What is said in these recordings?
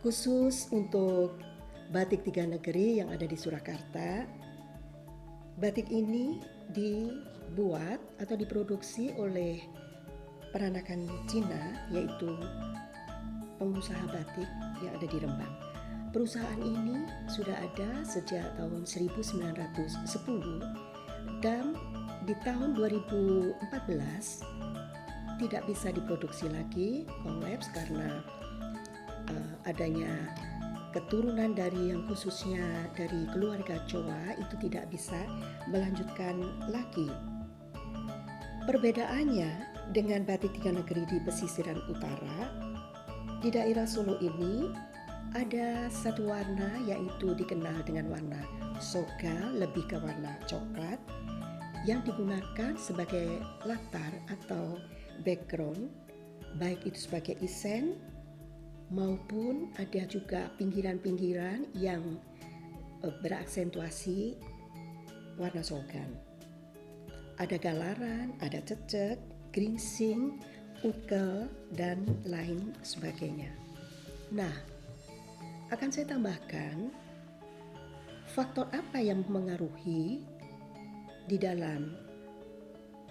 Khusus untuk batik Tiga Negeri yang ada di Surakarta, batik ini dibuat atau diproduksi oleh peranakan Cina, yaitu pengusaha batik yang ada di Rembang. Perusahaan ini sudah ada sejak tahun 1910 dan di tahun 2014 tidak bisa diproduksi lagi, kolaps karena adanya keturunan dari yang khususnya dari keluarga Chowa itu tidak bisa melanjutkan lagi. Perbedaannya dengan batik Tiga Negeri di pesisiran utara, di daerah Solo ini ada satu warna yaitu dikenal dengan warna soga, lebih ke warna coklat, yang digunakan sebagai latar atau background, baik itu sebagai isen maupun ada juga pinggiran-pinggiran yang beraksentuasi warna sogan. Ada galaran, ada cecek, geringsing, ukel, dan lain sebagainya. Nah, akan saya tambahkan faktor apa yang mempengaruhi di dalam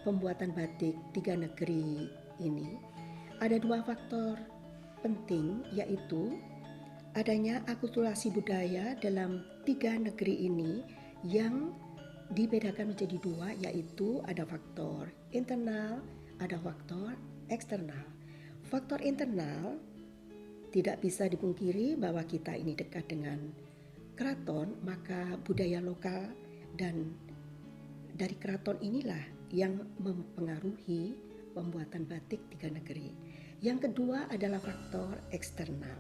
pembuatan batik Tiga Negeri ini. Ada dua faktor penting, yaitu adanya akulturasi budaya dalam Tiga Negeri ini yang dibedakan menjadi dua, yaitu ada faktor internal, ada faktor eksternal. Faktor internal tidak bisa dipungkiri bahwa kita ini dekat dengan keraton, maka budaya lokal dan dari keraton inilah yang mempengaruhi pembuatan batik Tiga Negeri. Yang kedua adalah faktor eksternal,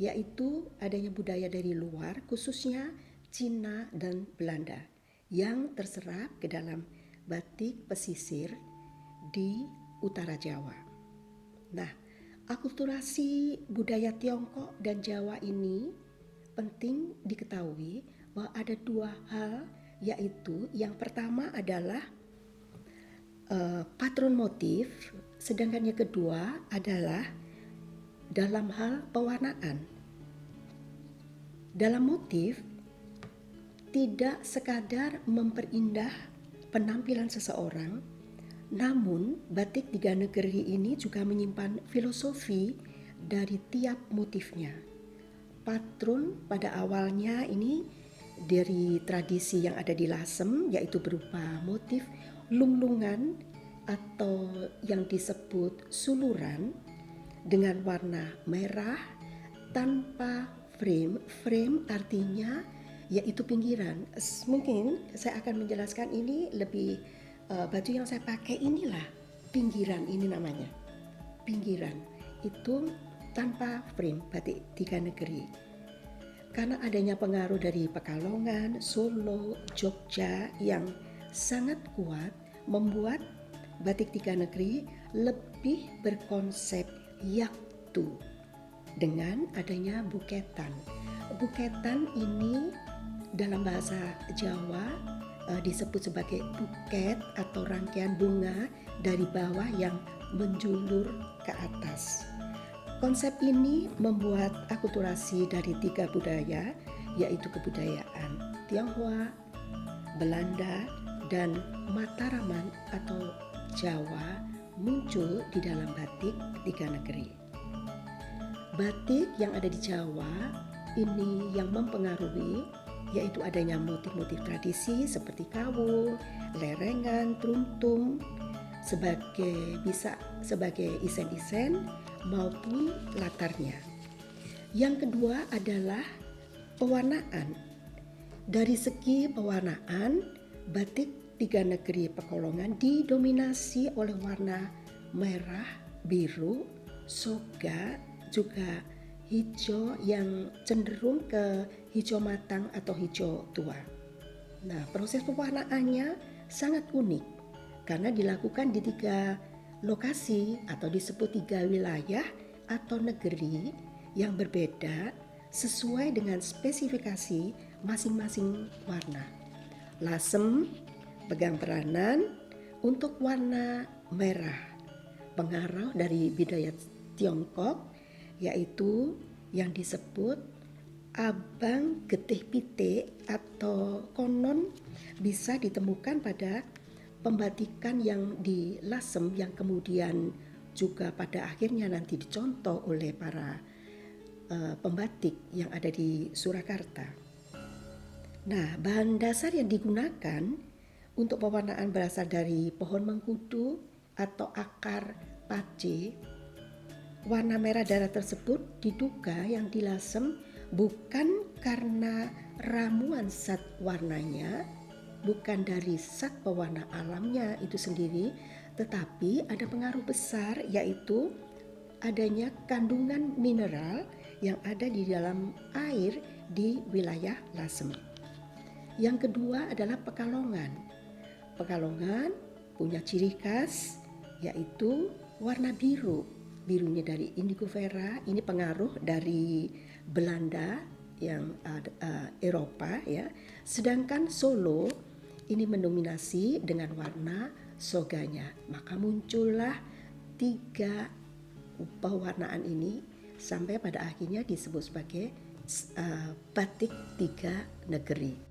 yaitu adanya budaya dari luar, khususnya Cina dan Belanda, yang terserap ke dalam batik pesisir di utara Jawa. Nah, akulturasi budaya Tiongkok dan Jawa ini penting diketahui bahwa ada dua hal, yaitu yang pertama adalah patron motif, sedangkan yang kedua adalah dalam hal pewarnaan. Dalam motif tidak sekadar memperindah penampilan seseorang, namun batik Tiga Negeri ini juga menyimpan filosofi dari tiap motifnya. Patron pada awalnya ini dari tradisi yang ada di Lasem, yaitu berupa motif lunglungan atau yang disebut suluran dengan warna merah tanpa frame. Frame artinya yaitu pinggiran. Mungkin saya akan menjelaskan ini lebih, baju yang saya pakai inilah pinggiran, ini namanya pinggiran, itu tanpa frame batik Tiga Negeri. Karena adanya pengaruh dari Pekalongan, Solo, Jogja yang sangat kuat membuat batik Tiga Negeri lebih berkonsep yaktu dengan adanya buketan. Buketan ini dalam bahasa Jawa disebut sebagai buket atau rangkaian bunga dari bawah yang menjulur ke atas. Konsep ini membuat akulturasi dari tiga budaya, yaitu kebudayaan Tionghoa, Belanda, dan Mataraman atau Jawa muncul di dalam batik Tiga Negeri. Batik yang ada di Jawa ini yang mempengaruhi yaitu adanya motif-motif tradisi seperti kawung, lerengan, truntung bisa sebagai isen-isen maupun latarnya. Yang kedua adalah pewarnaan. Dari segi pewarnaan, batik Tiga Negeri Pekalongan didominasi oleh warna merah, biru, soga, juga hijau yang cenderung ke hijau matang atau hijau tua. Nah, proses pewarnaannya sangat unik karena dilakukan di tiga lokasi atau disebut tiga wilayah atau negeri yang berbeda sesuai dengan spesifikasi masing-masing warna. Lasem pegang peranan untuk warna merah, pengaruh dari budaya Tiongkok, yaitu yang disebut abang getih pitik atau konon bisa ditemukan pada pembatikan yang di Lasem yang kemudian juga pada akhirnya nanti dicontoh oleh para pembatik yang ada di Surakarta. Nah, bahan dasar yang digunakan untuk pewarnaan berasal dari pohon mengkudu atau akar pace. Warna merah darah tersebut diduga yang dilasem bukan karena ramuan zat warnanya, bukan dari zat pewarna alamnya itu sendiri, tetapi ada pengaruh besar yaitu adanya kandungan mineral yang ada di dalam air di wilayah Lasem. Yang kedua adalah Pekalongan. Pekalongan punya ciri khas yaitu warna biru. Birunya dari indigo vera, ini pengaruh dari Belanda yang Eropa ya. Sedangkan Solo ini mendominasi dengan warna soganya. Maka muncullah 3 pewarnaan ini sampai pada akhirnya disebut sebagai batik 3 negeri.